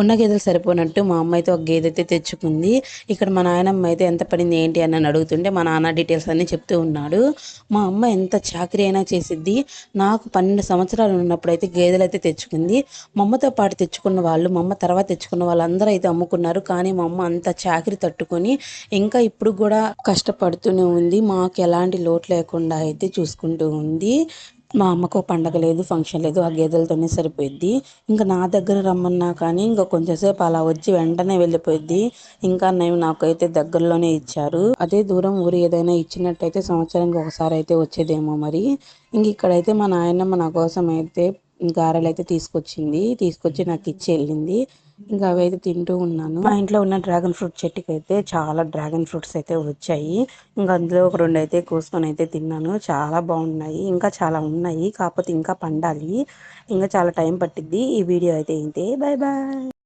ఉన్న గేదెలు సరిపోనట్టు మా అమ్మ అయితే ఒక గేదె అయితే తెచ్చుకుంది. ఇక్కడ మా నాయనమ్మ అయితే ఎంత పడింది ఏంటి అని నన్ను అడుగుతుంటే మా నాన్న డీటెయిల్స్ అన్నీ చెప్తూ ఉన్నాడు. మా అమ్మ ఎంత చాకరీ అయినా చేసిద్ది. నాకు 12 సంవత్సరాలు ఉన్నప్పుడు అయితే గేదెలు అయితే తెచ్చుకుంది. మా అమ్మతో పాటు తెచ్చుకున్న వాళ్ళు, మా అమ్మ తర్వాత తెచ్చుకున్న వాళ్ళందరూ అయితే అమ్ముకున్నారు. కానీ మా అమ్మ అంత చాకరీ తట్టుకొని ఇంకా ఇప్పుడు కూడా కష్టపడుతూనే ఉంది. మాకు ఎలాంటి లోటు లేకుండా అయితే చూసుకుంటూ ఉంది. మా అమ్మకు పండగ లేదు, ఫంక్షన్ లేదు, ఆ గేదెలతోనే సరిపోయిద్ది. ఇంకా నా దగ్గర రమ్మన్నా కానీ ఇంకా కొంచెంసేపు అలా వచ్చి వెంటనే వెళ్ళిపోయిద్ది. ఇంకా నేను నాకైతే దగ్గరలోనే ఇచ్చారు. అదే దూరం ఊరు ఏదైనా ఇచ్చినట్టయితే సంవత్సరానికి ఒకసారి అయితే వచ్చేదేమో మరి. ఇంక ఇక్కడైతే మా నాయనమ్మ నా కోసం అయితే గారెలు అయితే తీసుకొచ్చి నాకు ఇచ్చి వెళ్ళింది. ఇంకా అవి అయితే తింటూ ఉన్నాను. మా ఇంట్లో ఉన్న డ్రాగన్ ఫ్రూట్ చెట్టుకి అయితే చాలా డ్రాగన్ ఫ్రూట్స్ అయితే వచ్చాయి. ఇంకా అందులో ఒక 2 అయితే కోసుకొని అయితే తిన్నాను. చాలా బాగున్నాయి. ఇంకా చాలా ఉన్నాయి, కాకపోతే ఇంకా పండాలి. ఇంకా చాలా టైం పట్టిద్ది. ఈ వీడియో అయితే ఇంతే. Bye bye.